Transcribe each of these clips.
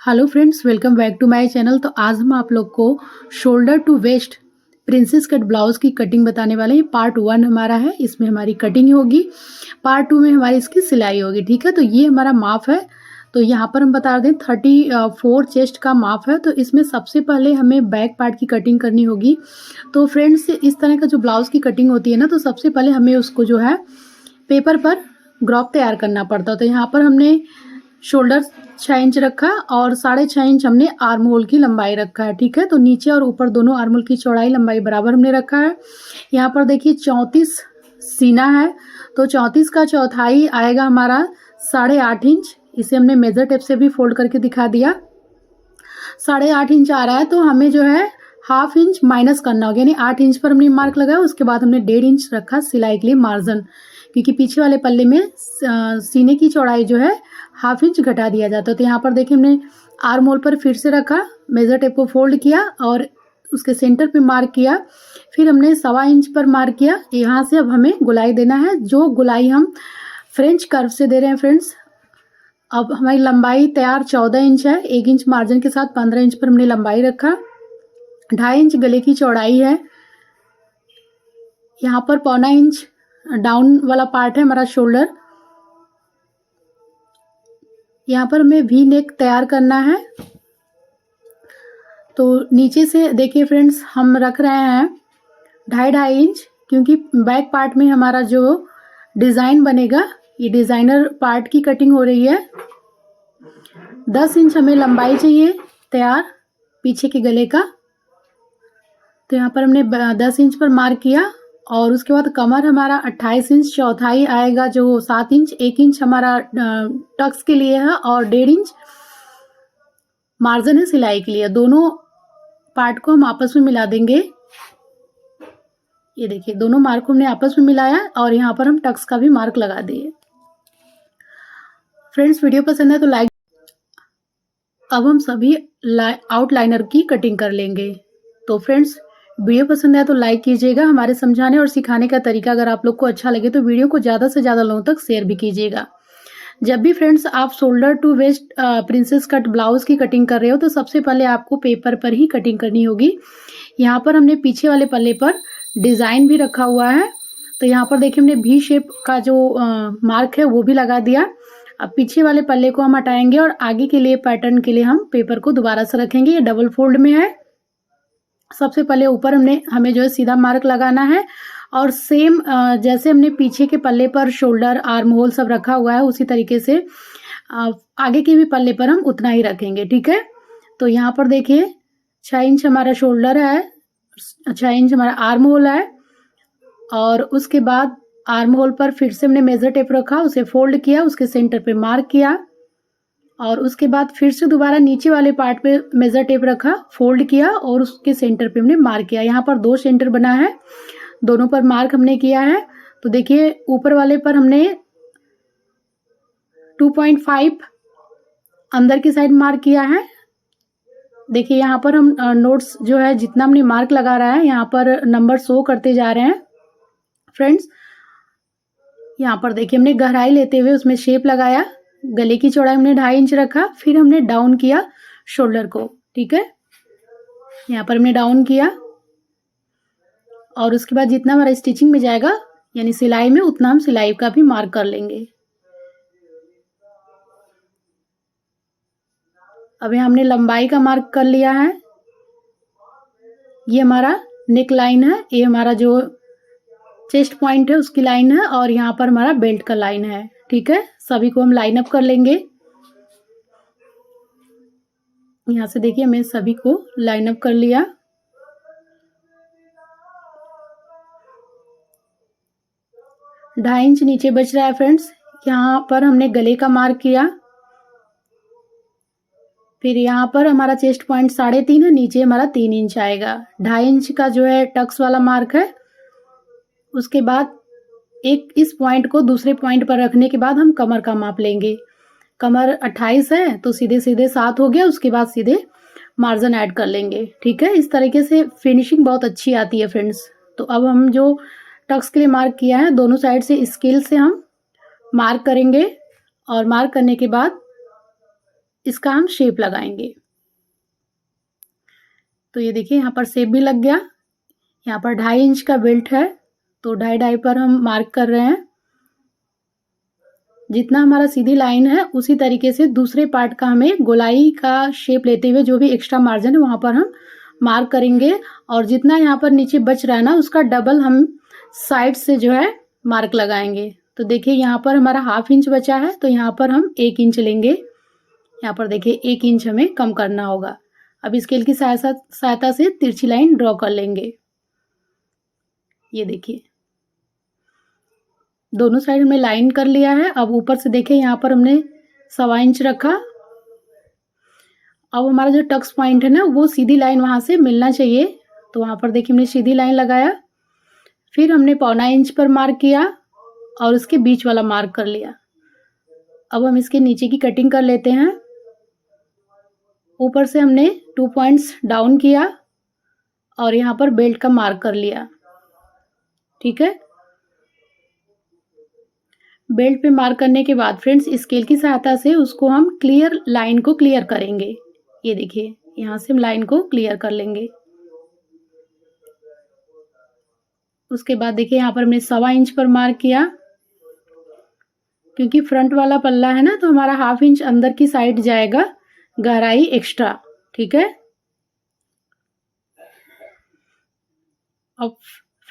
Hello friends, welcome back to my channel. तो आज हम आप लोग को shoulder to waist princess cut blouse की कटिंग बताने वाले हैं। पार्ट 1 हमारा है, इसमें हमारी कटिंग होगी। पार्ट 2 में हमारी इसकी सिलाई होगी। ठीक है, तो ये हमारा माप है। तो यहाँ पर हम बता दें 34 चेस्ट का माप है। तो इसमें सबसे पहले हमें बैक पार्ट की कटिंग करनी होगी। तो फ्रेंड्स, इस तरह का जो ब्लाउज की कटिंग होती है ना, तो सबसे पहले हमें उसको जो है पेपर पर ग्राफ तैयार करना पड़ता है। तो यहाँ पर हमने शोल्डर 6 इंच रखा और 6.5 इंच हमने आर्म होल की लंबाई रखा है। ठीक है, तो नीचे और ऊपर दोनों आर्म होल की चौड़ाई लंबाई बराबर हमने रखा है। यहाँ पर देखिए 34 सीना है, तो 34 का चौथाई आएगा हमारा 8.5 इंच। इसे हमने मेजर टेप से भी फोल्ड करके दिखा दिया। 8.5 इंच आ रहा है, तो हमें जो है हाफ इंच माइनस करना होगा, यानी 8 इंच पर हमने मार्क लगाया। उसके बाद हमने 1.5 इंच रखा सिलाई के लिए मार्जिन, क्योंकि पीछे वाले पल्ले में सीने की चौड़ाई जो है हाफ इंच घटा दिया जाता है। तो यहाँ पर देखिए हमने आर्म होल पर फिर से रखा, मेजर टेप को फोल्ड किया और उसके सेंटर पे मार्क किया। फिर हमने 1.25 इंच पर मार्क किया। यहाँ से अब हमें गुलाई देना है, जो गुलाई हम फ्रेंच कर्व से दे रहे हैं फ्रेंड्स। अब हमारी लंबाई तैयार 14 इंच है। 1 इंच मार्जिन के साथ 15 इंच पर हमने लंबाई रखा। 2.5 इंच गले की चौड़ाई है। यहाँ पर 0.25 इंच डाउन वाला पार्ट है हमारा शोल्डर। यहाँ पर हमें वी नेक तैयार करना है। तो नीचे से देखिए फ्रेंड्स, हम रख रहे हैं 2.5 इंच, क्योंकि बैक पार्ट में हमारा जो डिज़ाइन बनेगा, ये डिज़ाइनर पार्ट की कटिंग हो रही है। 10 इंच हमें लंबाई चाहिए तैयार पीछे के गले का। तो यहाँ पर हमने 10 इंच पर मार्क किया और उसके बाद कमर हमारा 28 इंच, चौथाई आएगा जो 7 इंच। 1 इंच हमारा टक्स के लिए है और 1.5 इंच मार्जिन है सिलाई के लिए। दोनों पार्ट को हम आपस में मिला देंगे। ये देखिए दोनों मार्क को हमने आपस में मिलाया और यहाँ पर हम टक्स का भी मार्क लगा दिए। फ्रेंड्स, वीडियो पसंद है तो लाइक। अब हम सभी आउटलाइनर की कटिंग कर लेंगे। तो फ्रेंड्स, वीडियो पसंद है तो लाइक कीजिएगा। हमारे समझाने और सिखाने का तरीका अगर आप लोग को अच्छा लगे तो वीडियो को ज़्यादा से ज़्यादा लोगों तक शेयर भी कीजिएगा। जब भी फ्रेंड्स आप shoulder to waist princess cut blouse की कटिंग कर रहे हो, तो सबसे पहले आपको पेपर पर ही कटिंग करनी होगी। यहाँ पर हमने पीछे वाले पल्ले पर डिज़ाइन भी रखा हुआ है। तो यहाँ पर देखिए हमने भी शेप का जो मार्क है वो भी लगा दिया। अब पीछे वाले पल्ले को हम हटाएंगे और आगे के लिए पैटर्न के लिए हम पेपर को दोबारा से रखेंगे। ये डबल फोल्ड में है। सबसे पहले ऊपर हमें जो है सीधा मार्क लगाना है और सेम जैसे हमने पीछे के पल्ले पर शोल्डर आर्म होल सब रखा हुआ है, उसी तरीके से आगे के भी पल्ले पर हम उतना ही रखेंगे। ठीक है, तो यहाँ पर देखिए 6 इंच हमारा शोल्डर है, 6 इंच हमारा आर्म होल है और उसके बाद आर्म होल पर फिर से हमने मेजर टेप रखा, उसे फोल्ड किया, उसके सेंटर पे मार्क किया और उसके बाद फिर से दोबारा नीचे वाले पार्ट पे मेजर टेप रखा, फोल्ड किया और उसके सेंटर पे हमने मार्क किया। यहाँ पर 2 सेंटर बना है, दोनों पर मार्क हमने किया है। तो देखिए ऊपर वाले पर हमने 2.5 अंदर की साइड मार्क किया है। देखिए यहाँ पर हम नोट्स जो है जितना हमने मार्क लगा रहा है, यहाँ पर नंबर शो करते जा रहे हैं फ्रेंड्स। यहाँ पर देखिए हमने गहराई लेते हुए उसमें शेप लगाया। गले की चौड़ाई हमने 2.5 इंच रखा, फिर हमने डाउन किया शोल्डर को। ठीक है, यहाँ पर हमने डाउन किया और उसके बाद जितना हमारा स्टिचिंग में जाएगा यानी सिलाई में, उतना हम सिलाई का भी मार्क कर लेंगे। अब यहाँ हमने लंबाई का मार्क कर लिया है। ये हमारा नेक लाइन है, ये हमारा जो चेस्ट पॉइंट है उसकी लाइन है और यहाँ पर हमारा बेल्ट का लाइन है। ठीक है, सभी को हम लाइन अप कर लेंगे। यहाँ से देखिए मैं सभी को लाइन अप कर लिया। ढाई इंच नीचे बच रहा है फ्रेंड्स। यहाँ पर हमने गले का मार्क किया, फिर यहाँ पर हमारा चेस्ट पॉइंट 3.5 है, नीचे हमारा 3 इंच आएगा। 2.5 इंच का जो है टक्स वाला मार्क है। उसके बाद एक इस पॉइंट को दूसरे पॉइंट पर रखने के बाद हम कमर का माप लेंगे। कमर 28 है तो सीधे सीधे 7 हो गया, उसके बाद सीधे मार्जिन ऐड कर लेंगे। ठीक है, इस तरीके से फिनिशिंग बहुत अच्छी आती है फ्रेंड्स। तो अब हम जो टक्स के लिए मार्क किया है, दोनों साइड से स्केल से हम मार्क करेंगे और मार्क करने के बाद इसका हम शेप लगाएंगे। तो ये देखिए यहाँ पर शेप भी लग गया। यहाँ पर 2.5 इंच का बेल्ट है तो 2.5 पर हम मार्क कर रहे हैं। जितना हमारा सीधी लाइन है उसी तरीके से दूसरे पार्ट का हमें गोलाई का शेप लेते हुए जो भी एक्स्ट्रा मार्जिन है वहाँ पर हम मार्क करेंगे, और जितना यहाँ पर नीचे बच रहा है ना उसका डबल हम साइड से जो है मार्क लगाएंगे। तो देखिए यहाँ पर हमारा 1/2 इंच बचा है तो यहाँ पर हम 1 इंच लेंगे। यहाँ पर देखिए 1 इंच हमें कम करना होगा। अब स्केल की सहायता से तिरछी लाइन ड्रॉ कर लेंगे। ये देखिए दोनों साइड में लाइन कर लिया है। अब ऊपर से देखिए यहाँ पर हमने 1.25 इंच रखा। अब हमारा जो टक्स पॉइंट है ना वो सीधी लाइन वहाँ से मिलना चाहिए, तो वहाँ पर देखिए हमने सीधी लाइन लगाया। फिर हमने 1.25 इंच पर मार्क किया और उसके बीच वाला मार्क कर लिया। अब हम इसके नीचे की कटिंग कर लेते हैं। ऊपर से हमने 2 पॉइंट्स डाउन किया और यहाँ पर बेल्ट का मार्क कर लिया। ठीक है, बेल्ट पे मार्क करने के बाद फ्रेंड्स स्केल की सहायता से उसको हम लाइन को क्लियर करेंगे। ये देखिए यहाँ से हम लाइन को क्लियर कर लेंगे। उसके बाद देखिए यहाँ पर हमने 1.25 इंच पर मार्क किया, क्योंकि फ्रंट वाला पल्ला है ना तो हमारा 1/2 इंच अंदर की साइड जाएगा, गहराई एक्स्ट्रा। ठीक है, अब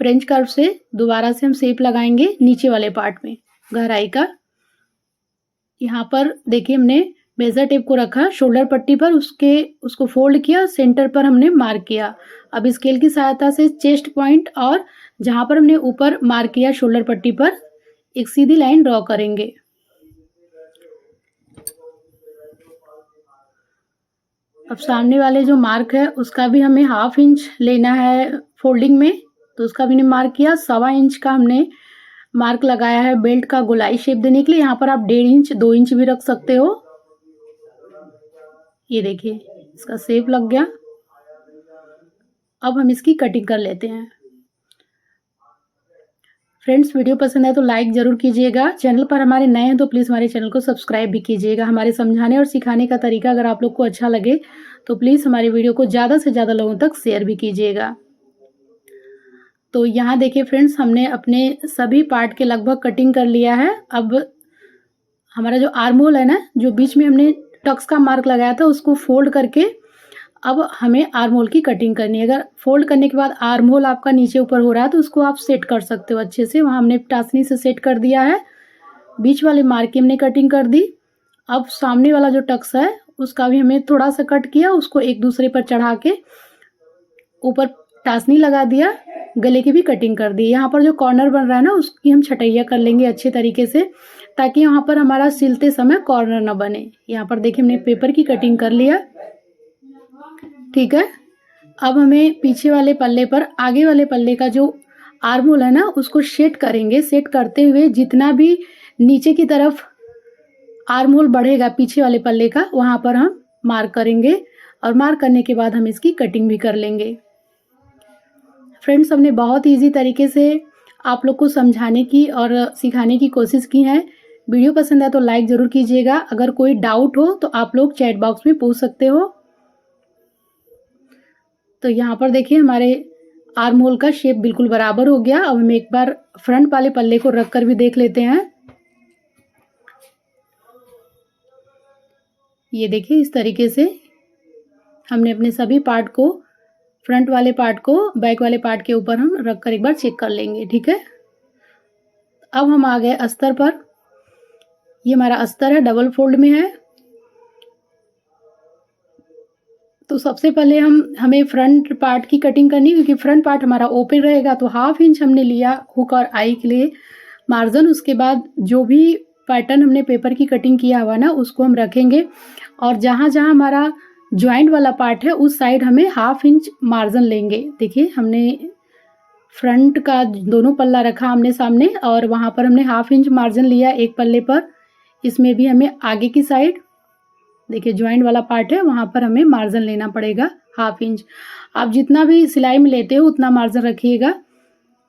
फ्रेंच कर्व से दोबारा से हम शेप लगाएंगे नीचे वाले पार्ट में गहराई का। यहाँ पर देखिए हमने मेजर टेप को रखा शोल्डर पट्टी पर, उसको फोल्ड किया, सेंटर पर हमने मार्क किया। अब स्केल की सहायता से चेस्ट पॉइंट और जहाँ पर हमने ऊपर मार्क किया शोल्डर पट्टी पर एक सीधी लाइन ड्रॉ करेंगे। अब सामने वाले जो मार्क है उसका भी हमें 1/2 इंच लेना है फोल्डिंग में, तो उसका भी हमने मार्क किया। 1.25 इंच का हमने मार्क लगाया है बेल्ट का गोलाई शेप देने के लिए। यहाँ पर आप 1.5 इंच 2 इंच भी रख सकते हो। ये देखिए इसका शेप लग गया। अब हम इसकी कटिंग कर लेते हैं। फ्रेंड्स वीडियो पसंद है तो लाइक ज़रूर कीजिएगा। चैनल पर हमारे नए हैं तो प्लीज़ हमारे चैनल को सब्सक्राइब भी कीजिएगा। हमारे समझाने और सिखाने का तरीका अगर आप लोग को अच्छा लगे तो प्लीज़ हमारे वीडियो को ज़्यादा से ज़्यादा लोगों तक शेयर भी कीजिएगा। तो यहाँ देखिए फ्रेंड्स हमने अपने सभी पार्ट के लगभग कटिंग कर लिया है। अब हमारा जो आर्म होल है ना, जो बीच में हमने टक्स का मार्क लगाया था उसको फोल्ड करके अब हमें आर्म होल की कटिंग करनी है। अगर फोल्ड करने के बाद आर्म होल आपका नीचे ऊपर हो रहा है तो उसको आप सेट कर सकते हो अच्छे से। वहाँ हमने टासनी से सेट कर दिया है। बीच वाले मार्क की हमने कटिंग कर दी। अब सामने वाला जो टक्स है उसका भी हमें थोड़ा सा कट किया, उसको एक दूसरे पर चढ़ा के ऊपर टासनी लगा दिया, गले की भी कटिंग कर दी। यहाँ पर जो कॉर्नर बन रहा है ना उसकी हम छटैया कर लेंगे अच्छे तरीके से, ताकि यहाँ पर हमारा सिलते समय कॉर्नर ना बने। यहाँ पर देखिए हमने पेपर की कटिंग कर लिया। ठीक है, अब हमें पीछे वाले पल्ले पर आगे वाले पल्ले का जो आर्म होल है ना उसको सेट करेंगे। सेट करते हुए जितना भी नीचे की तरफ आर्म होल बढ़ेगा पीछे वाले पल्ले का वहाँ पर हम मार्क करेंगे, और मार्क करने के बाद हम इसकी कटिंग भी कर लेंगे। फ्रेंड्स हमने बहुत इजी तरीके से आप लोग को समझाने की और सिखाने की कोशिश की है। वीडियो पसंद है तो लाइक ज़रूर कीजिएगा। अगर कोई डाउट हो तो आप लोग चैट बॉक्स में पूछ सकते हो। तो यहाँ पर देखिए हमारे आर्म होल का शेप बिल्कुल बराबर हो गया। अब हम एक बार फ्रंट वाले पल्ले को रख कर भी देख लेते हैं। ये देखिए इस तरीके से हमने अपने सभी पार्ट को, फ्रंट वाले पार्ट को बैक वाले पार्ट के ऊपर हम रख कर एक बार चेक कर लेंगे। ठीक है, अब हम आ गए अस्तर पर। ये हमारा अस्तर है, डबल फोल्ड में है। तो सबसे पहले हमें फ्रंट पार्ट की कटिंग करनी है, क्योंकि फ्रंट पार्ट हमारा ओपन रहेगा। तो 1/2 इंच हमने लिया हुक और आई के लिए मार्जिन। उसके बाद जो भी पैटर्न हमने पेपर की कटिंग किया हुआ ना उसको हम रखेंगे, और जहाँ जहाँ हमारा जॉइंट वाला पार्ट है उस साइड हमें 1/2 इंच मार्जिन लेंगे। देखिए हमने फ्रंट का दोनों पल्ला रखा हमने सामने, और वहाँ पर हमने 1/2 इंच मार्जिन लिया एक पल्ले पर। इसमें भी हमें आगे की साइड देखिए जॉइंट वाला पार्ट है वहाँ पर हमें मार्जिन लेना पड़ेगा 1/2 इंच। आप जितना भी सिलाई में लेते हो उतना मार्जिन रखिएगा।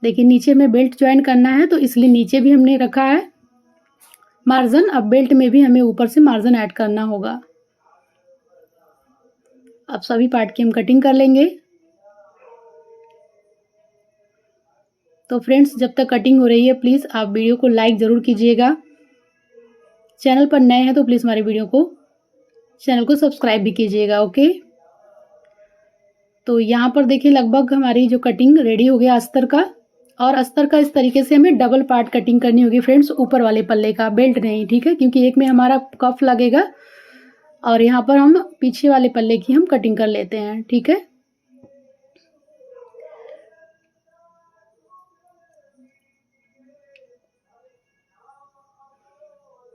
देखिए नीचे में बेल्ट ज्वाइन करना है तो इसलिए नीचे भी हमने रखा है मार्जिन। अब बेल्ट में भी हमें ऊपर से मार्जिन ऐड करना होगा। अब सभी पार्ट की हम कटिंग कर लेंगे। तो फ्रेंड्स, जब तक कटिंग हो रही है प्लीज़ आप वीडियो को लाइक ज़रूर कीजिएगा। चैनल पर नए हैं तो प्लीज़ हमारे चैनल को सब्सक्राइब भी कीजिएगा। ओके, तो यहाँ पर देखिए लगभग हमारी जो कटिंग रेडी हो गया अस्तर का। और अस्तर का इस तरीके से हमें डबल पार्ट कटिंग करनी होगी फ्रेंड्स, ऊपर वाले पल्ले का, बेल्ट नहीं, ठीक है, क्योंकि एक में हमारा कफ लगेगा और यहाँ पर हम पीछे वाले पल्ले की हम कटिंग कर लेते हैं, ठीक है।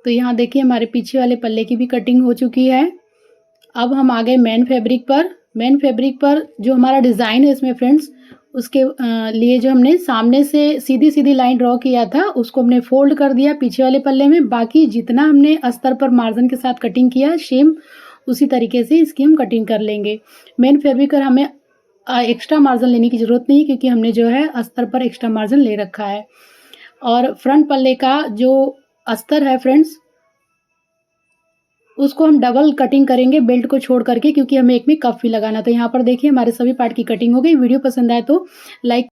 तो यहाँ देखिए हमारे पीछे वाले पल्ले की भी कटिंग हो चुकी है। अब हम आ गए मेन फैब्रिक पर। मेन फैब्रिक पर जो हमारा डिज़ाइन है इसमें फ्रेंड्स, उसके लिए जो हमने सामने से सीधी सीधी लाइन ड्रॉ किया था उसको हमने फोल्ड कर दिया पीछे वाले पल्ले में। बाकी जितना हमने अस्तर पर मार्जिन के साथ कटिंग किया सेम उसी तरीके से इसकी हम कटिंग कर लेंगे। मेन फैब्रिक पर हमें एक्स्ट्रा मार्जिन लेने की ज़रूरत नहीं, क्योंकि हमने जो है अस्तर पर एक्स्ट्रा मार्जिन ले रखा है। और फ्रंट पल्ले का जो अस्तर है फ्रेंड्स, उसको हम डबल कटिंग करेंगे बेल्ट को छोड़ करके, क्योंकि हमें एक में कफ भी लगाना। तो यहाँ पर देखिए हमारे सभी पार्ट की कटिंग हो गई। वीडियो पसंद आए तो लाइक